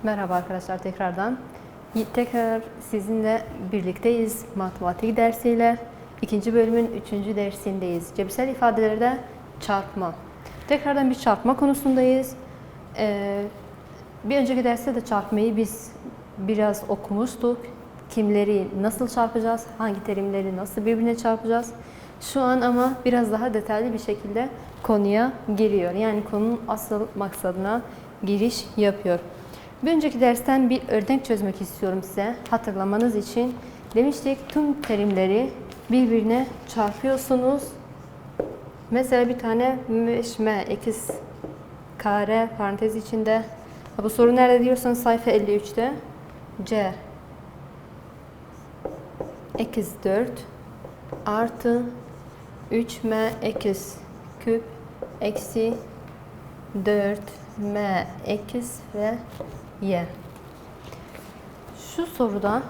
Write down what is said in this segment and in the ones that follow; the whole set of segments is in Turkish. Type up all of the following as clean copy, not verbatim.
Merhaba arkadaşlar tekrardan. Tekrar sizinle birlikteyiz matematik dersiyle. İkinci bölümün 3. dersindeyiz. Cebirsel ifadelerde çarpma. Tekrardan bir çarpma konusundayız. Bir önceki derste de çarpmayı biz biraz okumuştuk. Kimleri nasıl çarpacağız, hangi terimleri nasıl birbirine çarpacağız. Şu an ama biraz daha detaylı bir şekilde konuya giriyor. Yani konunun asıl maksadına giriş yapıyor. Bir önceki dersten bir örnek çözmek istiyorum size hatırlamanız için. Demiştik tüm terimleri birbirine çarpıyorsunuz. Mesela bir tane 5m eksi kare parantez içinde. Bu soru nerede diyorsanız sayfa 53'te. C eksi 4 artı 3m eksi küp eksi 4m eksi ve y. Şu soruda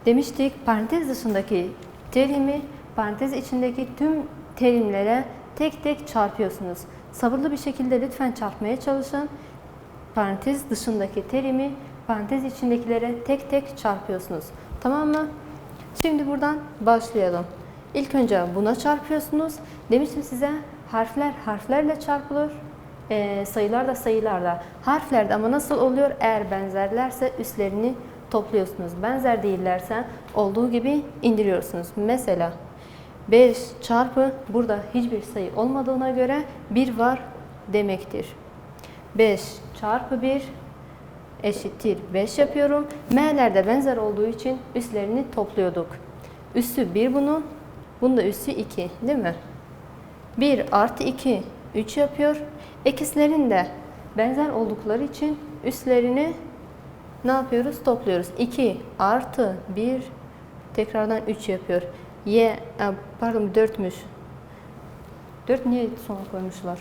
demiştik parantez dışındaki terimi parantez içindeki tüm terimlere tek tek çarpıyorsunuz. Sabırlı bir şekilde lütfen çarpmaya çalışın. Parantez dışındaki terimi parantez içindekilere tek tek çarpıyorsunuz. Tamam mı? Şimdi buradan başlayalım. İlk önce buna çarpıyorsunuz. Demiştim size harfler harflerle çarpılır. Sayılar da sayılarla. Harflerde ama nasıl oluyor? Eğer benzerlerse üstlerini topluyorsunuz. Benzer değillerse olduğu gibi indiriyorsunuz. Mesela 5 çarpı burada hiçbir sayı olmadığına göre 1 var demektir. 5 çarpı 1 eşittir 5 yapıyorum. M'lerde benzer olduğu için üstlerini topluyorduk. Üssü 1 bunun. Bunun da üssü 2 değil mi? 1 artı 2 3 yapıyor. Ekislerin de benzer oldukları için üstlerini ne yapıyoruz? Topluyoruz. 2 artı 1 tekrardan 3 yapıyor. Pardon 4'müş. 4 niye sona koymuşlar?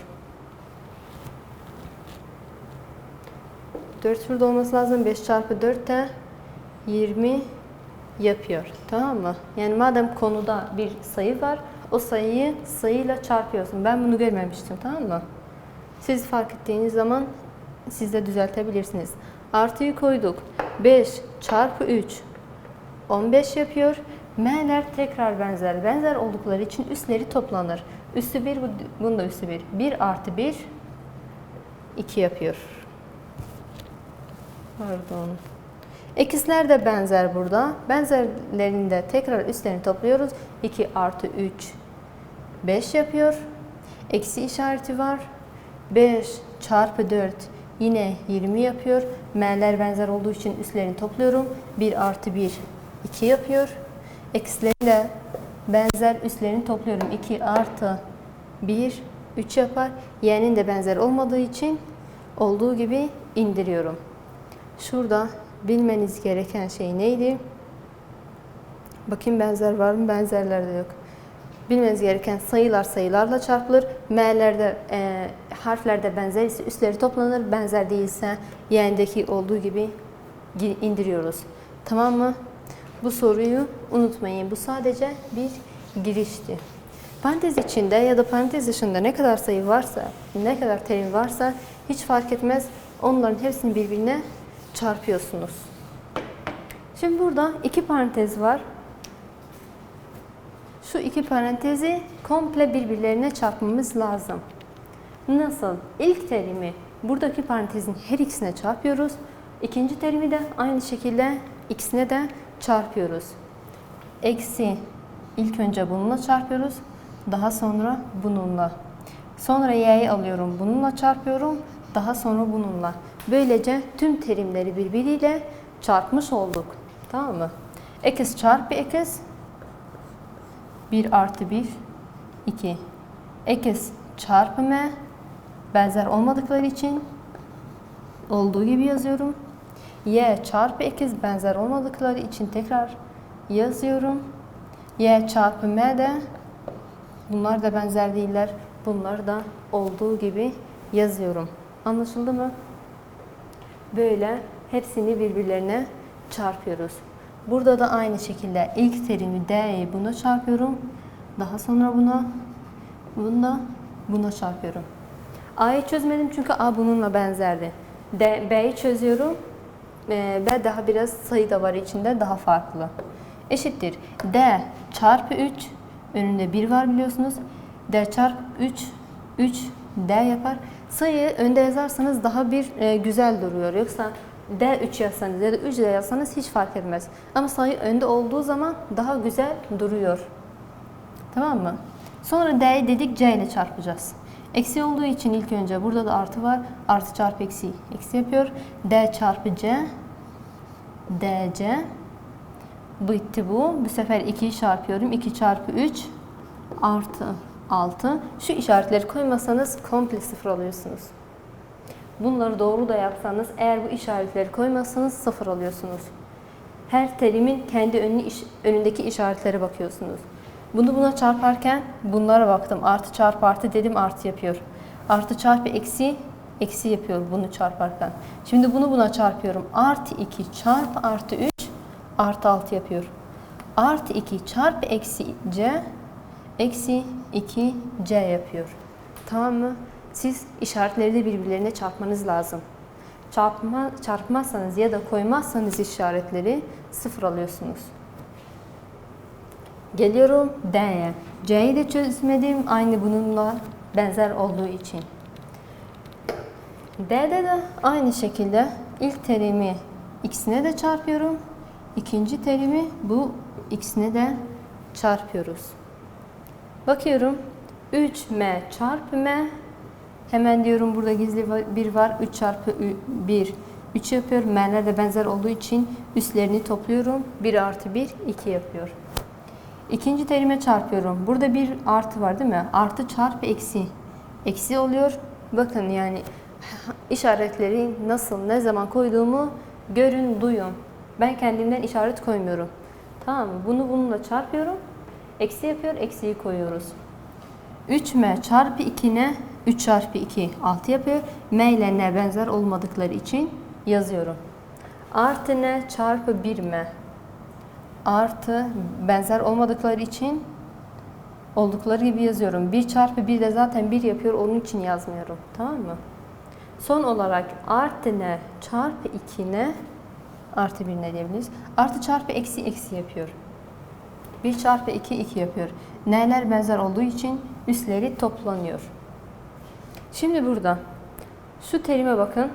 4 şurada olması lazım. 5 çarpı 4 de 20 yapıyor. Tamam mı? Yani madem konuda bir sayı var, o sayıyı sayıyla çarpıyorsun. Ben bunu görmemiştim. Tamam mı? Siz fark ettiğiniz zaman siz de düzeltebilirsiniz. Artıyı koyduk. 5 çarpı 3 15 yapıyor. M'ler tekrar benzer. Benzer oldukları için üstleri toplanır. Üssü 1, bunun da üssü 1. 1 artı 1 2 yapıyor. Pardon. Ekisler de benzer burada. Benzerlerinde tekrar üstlerini topluyoruz. 2 artı 3 5 yapıyor. Eksi işareti var. 5 çarpı 4 yine 20 yapıyor. M'ler benzer olduğu için üstlerini topluyorum. 1 artı 1 2 yapıyor. Eksilerle benzer üstlerini topluyorum. 2 artı 1 3 yapar. Y'nin de benzer olmadığı için olduğu gibi indiriyorum. Şurada bilmeniz gereken şey neydi? Bakayım benzer var mı? Benzerler de yok. Bilmeniz gereken sayılar sayılarla çarpılır. M'lerde, harflerde benzer ise üstleri toplanır. Benzer değilse y'deki olduğu gibi indiriyoruz. Tamam mı? Bu soruyu unutmayın. Bu sadece bir girişti. Parantez içinde ya da parantez dışında ne kadar sayı varsa, ne kadar terim varsa hiç fark etmez. Onların hepsini birbirine çarpıyorsunuz. Şimdi burada iki parantez var. Şu iki parantezi komple birbirlerine çarpmamız lazım. Nasıl? İlk terimi buradaki parantezin her ikisine çarpıyoruz. İkinci terimi de aynı şekilde ikisine de çarpıyoruz. Eksi ilk önce bununla çarpıyoruz. Daha sonra bununla. Sonra y'yi alıyorum. Bununla çarpıyorum. Daha sonra bununla. Böylece tüm terimleri birbiriyle çarpmış olduk. Tamam mı? Ekis çarpı ekis 1 artı 1 2. Ekis çarpı m benzer olmadıkları için olduğu gibi yazıyorum. Y çarpı ekis benzer olmadıkları için tekrar yazıyorum. Y çarpı m de bunlar da benzer değiller. Bunlar da olduğu gibi yazıyorum. Anlaşıldı mı? Böyle hepsini birbirlerine çarpıyoruz. Burada da aynı şekilde ilk terimi d'yi buna çarpıyorum. Daha sonra buna çarpıyorum. A'yı çözmedim çünkü A bununla benzerdi. B'yi çözüyorum. ve daha biraz sayı da var içinde, daha farklı. Eşittir. D çarpı 3, önünde 1 var biliyorsunuz. D çarpı 3 D yapar. Sayıyı önde yazarsanız daha bir güzel duruyor. Yoksa D3 yazsanız ya da 3 D yazsanız hiç fark etmez. Ama sayı önde olduğu zaman daha güzel duruyor. Tamam mı? Sonra D'yi dedik, C ile çarpacağız. Eksi olduğu için ilk önce burada da artı var. Artı çarpı eksi, eksi yapıyor. D çarpı C, DC. Bitti bu. Bu sefer 2'yi çarpıyorum. 2 çarpı 3 artı 6. Şu işaretleri koymasanız komple sıfır alıyorsunuz. Bunları doğru da yapsanız, eğer bu işaretleri koymazsanız sıfır alıyorsunuz. Her terimin kendi önündeki işaretlere bakıyorsunuz. Bunu buna çarparken bunlara baktım. Artı çarpı artı dedim, artı yapıyor. Artı çarpı eksi, eksi yapıyor bunu çarparken. Şimdi bunu buna çarpıyorum. Artı 2 çarpı artı 3 artı 6 yapıyor. Artı 2 çarpı eksi C eksi 2C yapıyor. Tamam mı? Siz işaretleri de birbirlerine çarpmanız lazım. Çarpmazsanız ya da koymazsanız işaretleri sıfır alıyorsunuz. Geliyorum D'ye. C'yi de çözmedim. Aynı bununla benzer olduğu için. D'de de aynı şekilde ilk terimi x'ine de çarpıyorum. İkinci terimi bu x'ine de çarpıyoruz. Bakıyorum. 3m çarpı m. Hemen diyorum burada gizli 1 var. 3 çarpı 1 3 yapıyor. M'ler de benzer olduğu için üstlerini topluyorum. 1 artı 1 2 yapıyor. İkinci terime çarpıyorum. Burada bir artı var değil mi? Artı çarpı eksi. Eksi oluyor. Bakın yani işaretleri nasıl, ne zaman koyduğumu görün, duyun. Ben kendimden işaret koymuyorum. Tamam mı? Bunu bununla çarpıyorum. Eksi yapıyor, eksiyi koyuyoruz. 3m çarpı 2'ne 3 çarpı 2 6 yapıyor. M ile n benzer olmadıkları için yazıyorum. Artı n çarpı 1m. Artı benzer olmadıkları için oldukları gibi yazıyorum. 1 çarpı 1 de zaten 1 yapıyor. Onun için yazmıyorum. Tamam mı? Son olarak artı n çarpı 2 n artı 1 ne diyebiliriz? Artı çarpı eksi eksi yapıyor. 1 çarpı 2 2 yapıyor. N'ler benzer olduğu için üstleri toplanıyor. Şimdi burada şu terime bakın.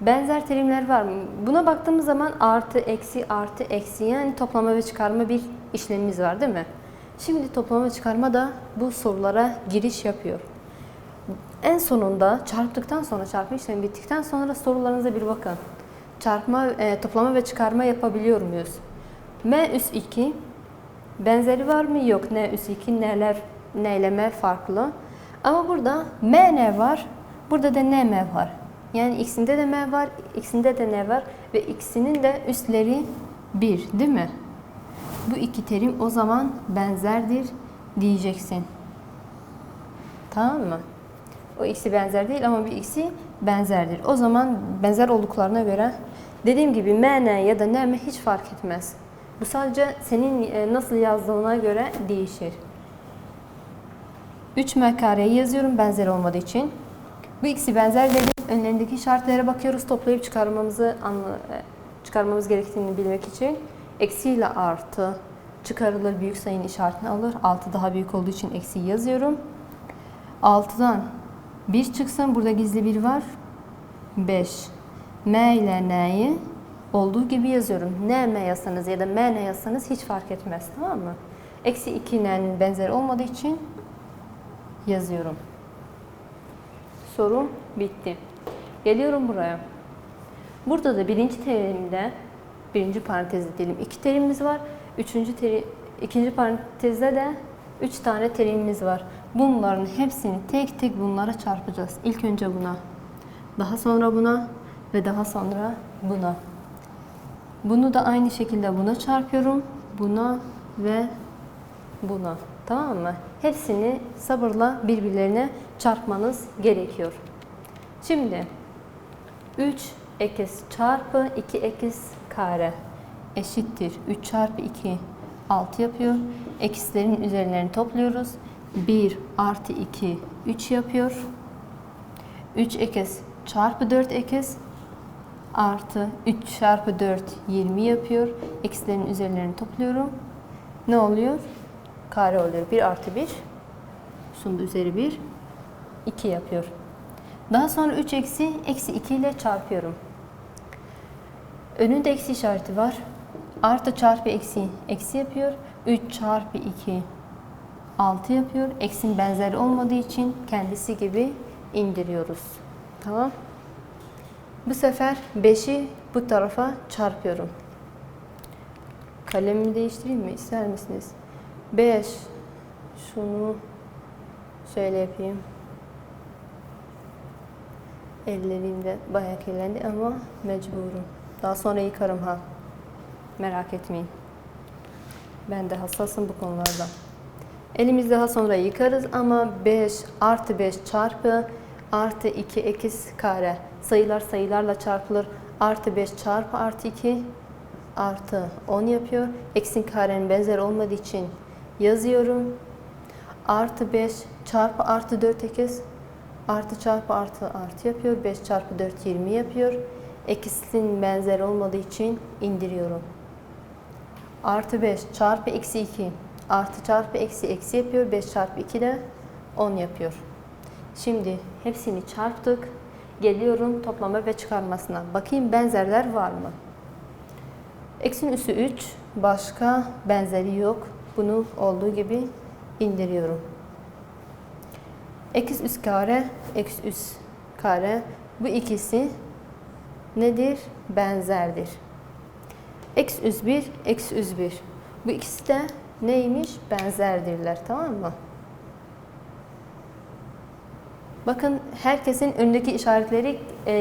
Benzer terimler var mı? Buna baktığımız zaman artı eksi yani toplama ve çıkarma bir işlemimiz var değil mi? Şimdi toplama ve çıkarma da bu sorulara giriş yapıyor. En sonunda çarptıktan sonra, çarpma işlemi bittikten sonra sorularınıza bir bakın. Toplama ve çıkarma yapabiliyor muyuz? M üst 2 benzeri var mı? Yok. N üst 2 n ile m farklı. Ama burada m n var. Burada da n m var. Yani x'inde de m var, x'inde de n var ve x'inin de üstleri 1 değil mi? Bu iki terim o zaman benzerdir diyeceksin. Tamam mı? O ikisi benzer değil ama bir ikisi benzerdir. O zaman benzer olduklarına göre dediğim gibi m n ya da n m hiç fark etmez. Bu sadece senin nasıl yazdığına göre değişir. 3m kareyi yazıyorum benzer olmadığı için. Bu ikisi benzer dedim. Önlerindeki işaretlere bakıyoruz. Toplayıp çıkarmamız gerektiğini bilmek için. Eksi ile artı çıkarılır, büyük sayının işaretini alır. 6 daha büyük olduğu için eksi yazıyorum. 6'dan 1 çıksın. Burada gizli 1 var. 5. M ile n'yi olduğu gibi yazıyorum. Ne m yazsanız ya da m ne yazsanız hiç fark etmez. Tamam mı? Eksi 2 n'nin benzeri olmadığı için yazıyorum. Sorum bitti. Geliyorum buraya. Burada da birinci terimde, birinci parantezde diyelim 2 terimimiz var. İkinci parantezde de 3 tane terimimiz var. Bunların hepsini tek tek bunlara çarpacağız. İlk önce buna, daha sonra buna ve daha sonra buna. Bunu da aynı şekilde buna çarpıyorum. Buna ve buna. Tamam mı? Hepsini sabırla birbirlerine çarpmanız gerekiyor. Şimdi 3 ekiz çarpı 2 ekiz kare eşittir. 3 çarpı 2 6 yapıyor. Ekislerin üzerlerini topluyoruz. 1 artı 2 3 yapıyor. 3 ekiz çarpı 4 ekiz artı 3 çarpı 4 20 yapıyor. Eksilerin üzerlerini topluyorum. Ne oluyor? Kare oluyor. 1 artı 1. Şunun üzeri 1. 2 yapıyor. Daha sonra 3 eksi 2 ile çarpıyorum. Önünde eksi işareti var. Artı çarpı eksi yapıyor. 3 çarpı 2 6 yapıyor. Eksinin benzeri olmadığı için kendisi gibi indiriyoruz. Tamam. Bu sefer 5'i bu tarafa çarpıyorum. Kalemimi değiştireyim mi? İster misiniz? 5. Şunu şöyle yapayım. Ellerim de bayağı kirlendi ama mecburum. Daha sonra yıkarım ha. Merak etmeyin. Ben de hassasım bu konularda. Elimizi daha sonra yıkarız ama 5 artı 5 çarpı artı 2 eksi kare. Sayılar sayılarla çarpılır. Artı 5 çarpı artı 2 artı 10 yapıyor. Eksin karenin benzer olmadığı için yazıyorum. Artı 5 çarpı artı 4 eksi artı çarpı artı yapıyor. 5 çarpı 4 20 yapıyor. Eksinin benzer olmadığı için indiriyorum. Artı 5 çarpı eksi 2 artı çarpı eksi yapıyor. 5 çarpı 2 de 10 yapıyor. Şimdi hepsini çarptık. Geliyorum toplama ve çıkarmasına. Bakayım benzerler var mı? X'in üssü 3. Başka benzeri yok. Bunu olduğu gibi indiriyorum. X üst kare, x üst kare. Bu ikisi nedir? Benzerdir. X üst 1, x üst 1. Bu ikisi de neymiş? Benzerdirler. Tamam mı? Bakın herkesin önündeki işaretleri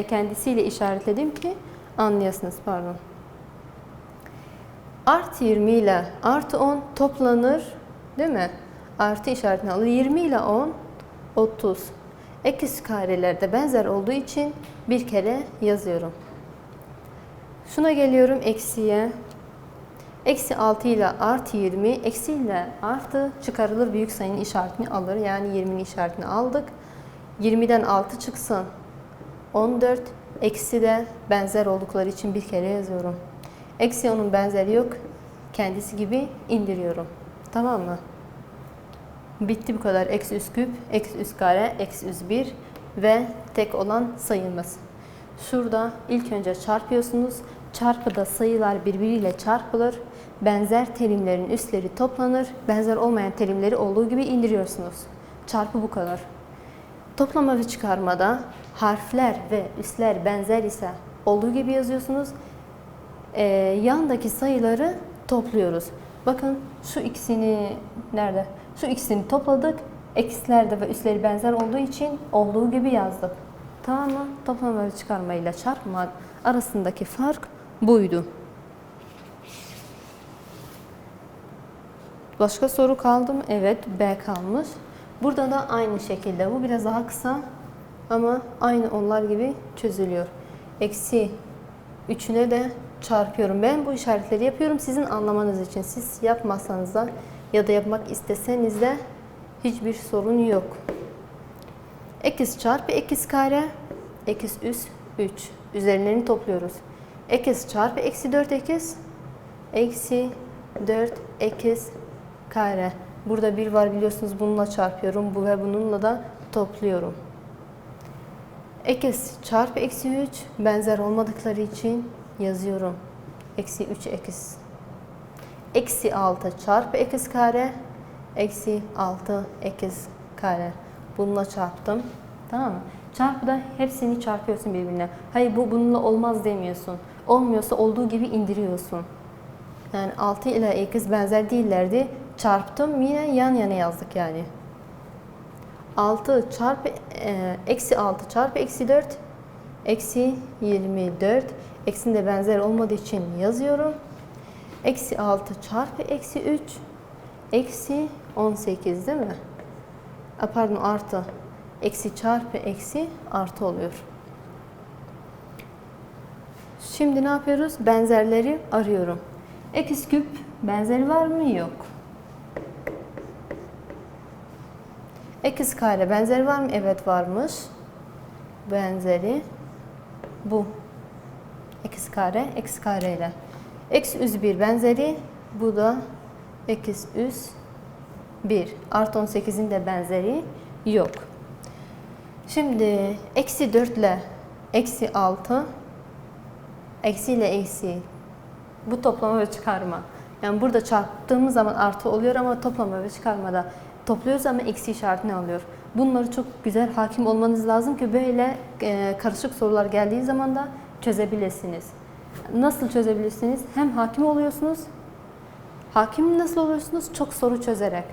kendisiyle işaretledim ki anlayasınız. Pardon. Artı 20 ile artı 10 toplanır. Değil mi? Artı işaretini alır. 20 ile 10 30. Eksi karelerde benzer olduğu için bir kere yazıyorum. Şuna geliyorum eksiye. Eksi 6 ile artı 20. Eksi ile artı çıkarılır. Büyük sayının işaretini alır. Yani 20'nin işaretini aldık. 20'den 6 çıksın. 14. Eksi de benzer oldukları için bir kere yazıyorum. Eksi onun benzeri yok. Kendisi gibi indiriyorum. Tamam mı? Bitti bu kadar. Eksi üst küp, eksi üst kare, eksi üst 1 ve tek olan sayımız. Şurada ilk önce çarpıyorsunuz. Çarpıda sayılar birbiriyle çarpılır. Benzer terimlerin üstleri toplanır. Benzer olmayan terimleri olduğu gibi indiriyorsunuz. Çarpı bu kadar. Toplama ve çıkarmada harfler ve üsler benzer ise olduğu gibi yazıyorsunuz. Yandaki sayıları topluyoruz. Bakın şu ikisini nerede? Şu ikisini topladık. Eksilerde ve üsleri benzer olduğu için olduğu gibi yazdık. Tamam mı? Toplama ve çıkarma ile çarpma arasındaki fark buydu. Başka soru kaldı mı? Evet, B kalmış. Burada da aynı şekilde. Bu biraz daha kısa ama aynı onlar gibi çözülüyor. Eksi 3'üne de çarpıyorum. Ben bu işaretleri yapıyorum sizin anlamanız için. Siz yapmazsanız da ya da yapmak isteseniz de hiçbir sorun yok. Eksi çarpı eksi kare, eksi üst 3. Üzerlerini topluyoruz. Eksi çarpı eksi 4 eksi 4 eksi kare. Burada 1 var biliyorsunuz, bununla çarpıyorum. Bu ve bununla da topluyorum. Eksi çarpı eksi 3 benzer olmadıkları için yazıyorum. Eksi 3 eksi. Eksi 6 çarpı eksi kare. Eksi 6 eksi kare. Bununla çarptım. Tamam mı? Çarpıda hepsini çarpıyorsun birbirine. Hayır bu bununla olmaz demiyorsun. Olmuyorsa olduğu gibi indiriyorsun. Yani 6 ile eksi benzer değillerdi. Çarptım, yine yan yana yazdık yani. 6 çarpı eksi 6 çarpı eksi 4 eksi 24. Eksinin de benzer olmadığı için yazıyorum. Eksi 6 çarpı eksi 3 eksi 18 değil mi? Pardon, artı. Eksi çarpı eksi artı oluyor. Şimdi ne yapıyoruz? Benzerleri arıyorum. X küp benzeri var mı? Yok. X kare benzeri var mı? Evet varmış. Benzeri bu. Eksi kare, eksi kare ile. Eksi üs 1 benzeri. Bu da eksi üs 1. Artı 18'in de benzeri yok. Şimdi eksi 4 ile eksi 6. Eksi ile eksi. Bu toplama ve çıkarma. Yani burada çarptığımız zaman artı oluyor ama toplama ve çıkarmada topluyoruz ama eksi işaretini alıyor. Bunları çok güzel hakim olmanız lazım ki böyle karışık sorular geldiği zaman da çözebilirsiniz. Nasıl çözebilirsiniz? Hem hakim oluyorsunuz. Hakim nasıl oluyorsunuz? Çok soru çözerek.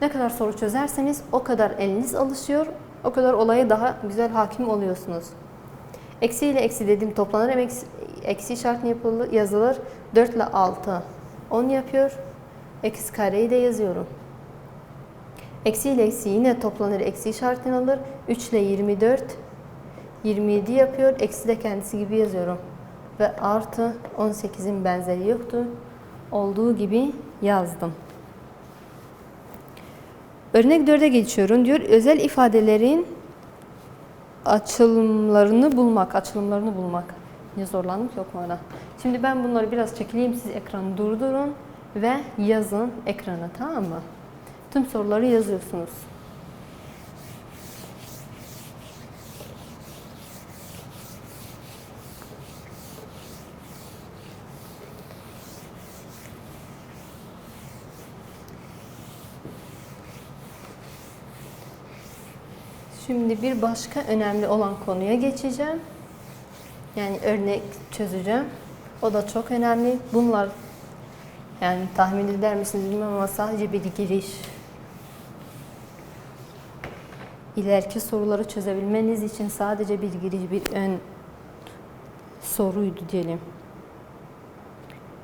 Ne kadar soru çözerseniz o kadar eliniz alışıyor. O kadar olaya daha güzel hakim oluyorsunuz. Eksi ile eksi dediğim toplanır. Hem eksi işaretini yazılır. 4 ile 6 10 yapıyor. Eksi kareyi de yazıyorum. Eksi ile eksi yine toplanır. Eksi işaretini alır. 3 ile 24 27 yapıyor. Eksi de kendisi gibi yazıyorum. Ve artı 18'in benzeri yoktu. Olduğu gibi yazdım. Örnek 4'e geçiyorum. Diyor özel ifadelerin açılımlarını bulmak. Ne zorlandık yok mu ona? Şimdi ben bunları biraz çekileyim. Siz ekranı durdurun ve yazın ekrana, tamam mı? Tüm soruları yazıyorsunuz. Şimdi bir başka önemli olan konuya geçeceğim. Yani örnek çözeceğim. O da çok önemli. Bunlar yani tahmin eder misiniz bilmem ama sadece bir giriş. İleriki soruları çözebilmeniz için sadece bir giriş, bir ön soruydu diyelim.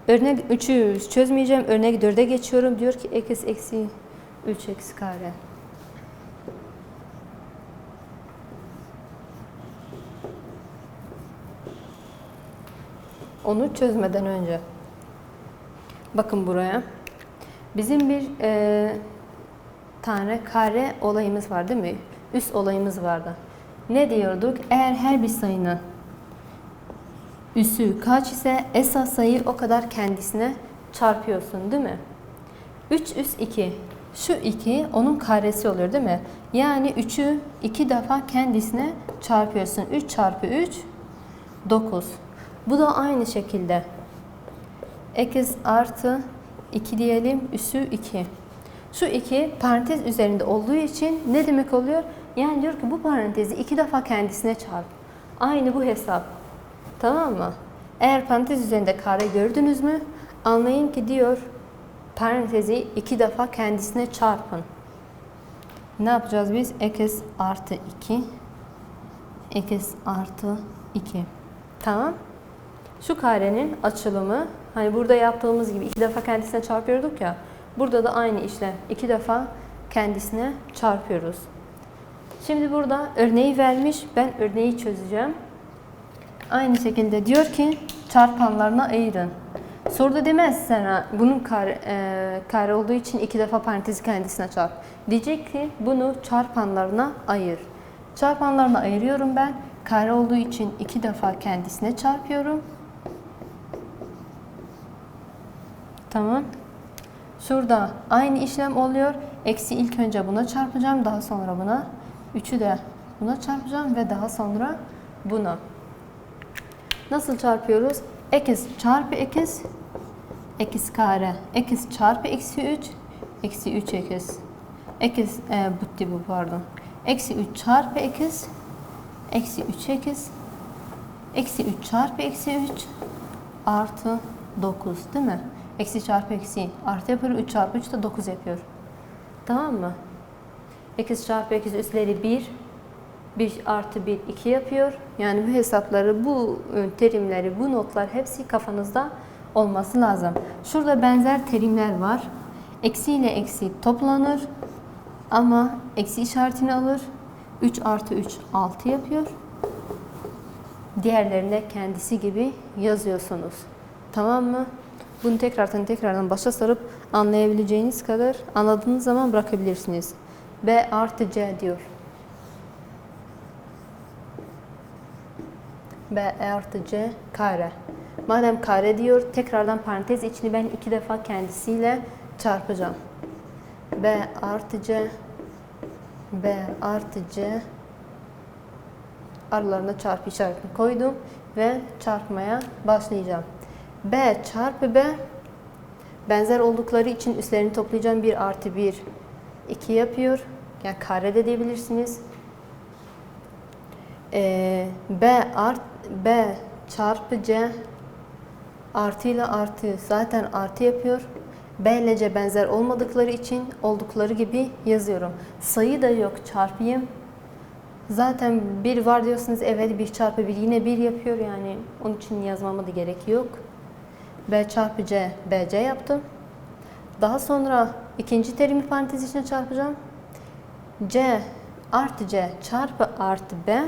Örnek 3'ü çözmeyeceğim. Örnek 4'e geçiyorum. Diyor ki eksi 3 eksi kare. Onu çözmeden önce. Bakın buraya. Bizim bir tane kare olayımız var değil mi? Üs olayımız vardı. Ne diyorduk? Eğer her bir sayının üssü kaç ise esas sayı o kadar kendisine çarpıyorsun değil mi? 3 üs 2. Şu 2 onun karesi oluyor değil mi? Yani 3'ü 2 defa kendisine çarpıyorsun. 3 çarpı 3 9. Bu da aynı şekilde. Eksi artı 2 diyelim. Üssü 2. Şu 2 parantez üzerinde olduğu için ne demek oluyor? Yani diyor ki bu parantezi 2 defa kendisine çarp. Aynı bu hesap. Tamam mı? Eğer parantez üzerinde kare gördünüz mü? Anlayın ki diyor parantezi 2 defa kendisine çarpın. Ne yapacağız biz? Eksi artı 2. Eksi artı 2. Tamam. Şu karenin açılımı, hani burada yaptığımız gibi 2 defa kendisine çarpıyorduk ya. Burada da aynı işlem. 2 defa kendisine çarpıyoruz. Şimdi burada örneği vermiş. Ben örneği çözeceğim. Aynı şekilde diyor ki çarpanlarına ayırın. Soruda demez sana bunun kare olduğu için 2 defa parantezi kendisine çarp. Diyecek ki bunu çarpanlarına ayır. Çarpanlarına ayırıyorum ben. Kare olduğu için 2 defa kendisine çarpıyorum. Tamam. Şurada aynı işlem oluyor. Eksi ilk önce buna çarpacağım. Daha sonra buna. 3'ü de buna çarpacağım ve daha sonra buna. Nasıl çarpıyoruz? Eksi çarpı eksi. Eksi kare. Eksi çarpı eksi 3. Eksi 3 eksi. Eksi bu pardon. Eksi 3 çarpı eksi. Eksi 3 eksi. Eksi 3 çarpı eksi 3. Artı 9 değil mi? Eksi çarpı eksi artı yapıyor. 3 çarpı 3 de 9 yapıyor. Tamam mı? Eksi çarpı eksi üstleri 1. 1 artı 1 2 yapıyor. Yani bu hesapları, bu terimleri, bu notlar hepsi kafanızda olması lazım. Şurada benzer terimler var. Eksi ile eksi toplanır. Ama eksi işaretini alır. 3 artı 3 6 yapıyor. Diğerlerine kendisi gibi yazıyorsunuz. Tamam mı? Bunu tekrardan başa sarıp anlayabileceğiniz kadar anladığınız zaman bırakabilirsiniz. B artı C diyor. B artı C kare. Madem kare diyor, tekrardan parantez içini ben 2 defa kendisiyle çarpacağım. B artı C, B artı C, aralarına çarpı işaretini koydum ve çarpmaya başlayacağım. B çarpı B, benzer oldukları için üstlerini toplayacağım. 1 artı 1 2 yapıyor. Yani kare de diyebilirsiniz. B çarpı C artı ile artı zaten artı yapıyor. B ile C benzer olmadıkları için oldukları gibi yazıyorum. Sayı da yok, çarpayım. Zaten 1 var diyorsunuz. Evet, 1 çarpı 1 yine 1 yapıyor. Yani onun için yazmama da gerek yok. B çarpı C, BC yaptım. Daha sonra ikinci terimi parantez içine çarpacağım. C artı C çarpı artı B,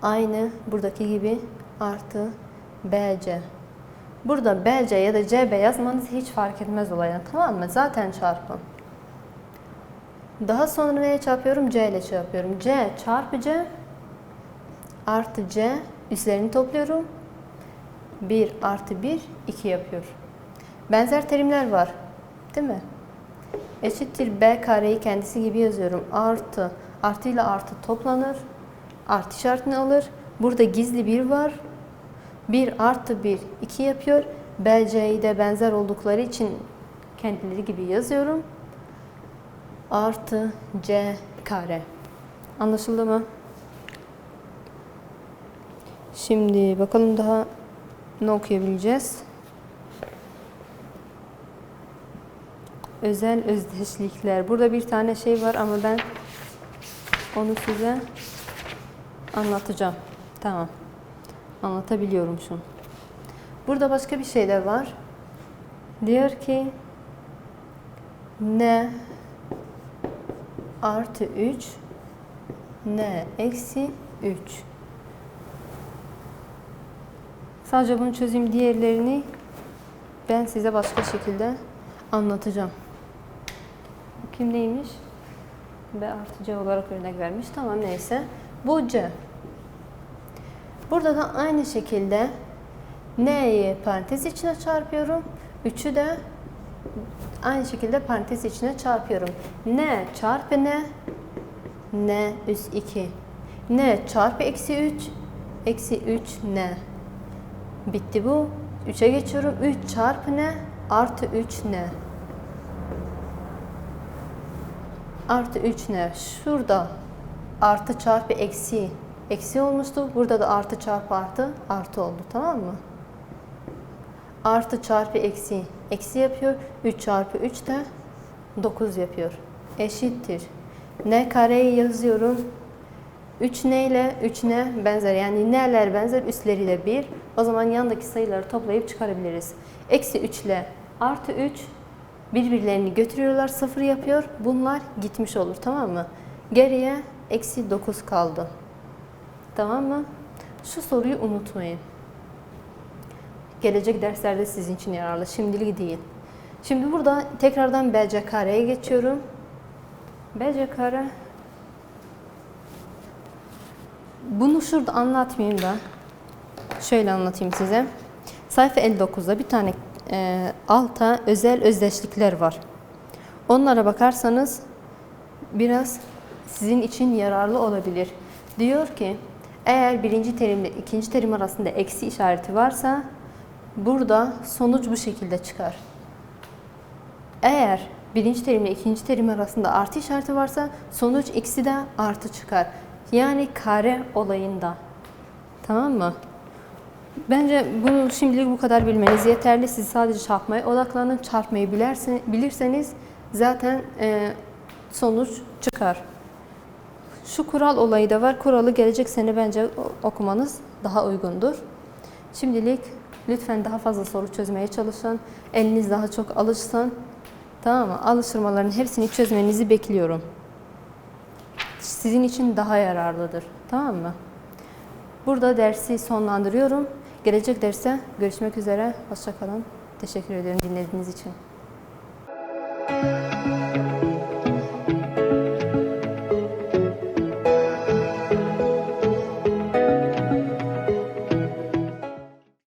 aynı buradaki gibi artı BC. Burada BC ya da CB yazmanız hiç fark etmez olaydan, tamam mı? Zaten çarpım. Daha sonra neye çarpıyorum? C ile çarpıyorum. C çarpı C artı C, üstlerini topluyorum. 1 artı 1 2 yapıyor. Benzer terimler var, değil mi? Eşittir B kareyi kendisi gibi yazıyorum. Artı ile artı toplanır. Artı işaretini alır. Burada gizli 1 var. 1 artı 1 2 yapıyor. BC'yi de benzer oldukları için kendileri gibi yazıyorum. Artı C kare. Anlaşıldı mı? Şimdi bakalım daha ne okuyabileceğiz? Özel özdeşlikler. Burada bir tane şey var ama ben onu size anlatacağım. Tamam. Anlatabiliyorum şu. Burada başka bir şey de var. Diyor ki n artı 3 n eksi 3. Sadece bunu çözeyim. Diğerlerini ben size başka şekilde anlatacağım. Kim neymiş? B artı C olarak örnek vermiş. Tamam, neyse. Bu C. Burada da aynı şekilde n'yi parantez içine çarpıyorum. 3'ü de aynı şekilde parantez içine çarpıyorum. N çarpı n üst 2. N çarpı eksi 3, eksi 3 n. Bitti bu. 3'e geçiyorum. 3 çarpı n artı 3 n. Artı 3 n. Şurada artı çarpı eksi eksi olmuştu. Burada da artı çarpı artı oldu. Tamam mı? Artı çarpı eksi eksi yapıyor. 3 çarpı 3 de 9 yapıyor. Eşittir. N kareyi yazıyorum. 3n ile 3n benzer. Yani n'ler benzer. Üstleriyle 1. O zaman yandaki sayıları toplayıp çıkarabiliriz. Eksi 3 ile artı 3 birbirlerini götürüyorlar. 0 yapıyor. Bunlar gitmiş olur. Tamam mı? Geriye eksi 9 kaldı. Tamam mı? Şu soruyu unutmayın. Gelecek derslerde sizin için yararlı. Şimdilik değil. Şimdi burada tekrardan BC kareye geçiyorum. BC kare. Bunu şurada anlatmayayım da. Şöyle anlatayım size. Sayfa 59'da bir tane alta özel özdeşlikler var. Onlara bakarsanız biraz sizin için yararlı olabilir. Diyor ki eğer birinci terimle ikinci terim arasında eksi işareti varsa burada sonuç bu şekilde çıkar. Eğer birinci terimle ikinci terim arasında artı işareti varsa sonuç eksi de artı çıkar. Yani kare olayında. Tamam mı? Bence bunu şimdilik bu kadar bilmeniz yeterli. Siz sadece çarpmaya odaklanın. Çarpmayı bilirseniz zaten sonuç çıkar. Şu kural olayı da var. Kuralı gelecek sene bence okumanız daha uygundur. Şimdilik lütfen daha fazla soru çözmeye çalışın. Eliniz daha çok alışsın. Tamam mı? Alıştırmaların hepsini çözmenizi bekliyorum. Sizin için daha yararlıdır. Tamam mı? Burada dersi sonlandırıyorum. Gelecek derste görüşmek üzere. Hoşça kalın. Teşekkür ederim dinlediğiniz için.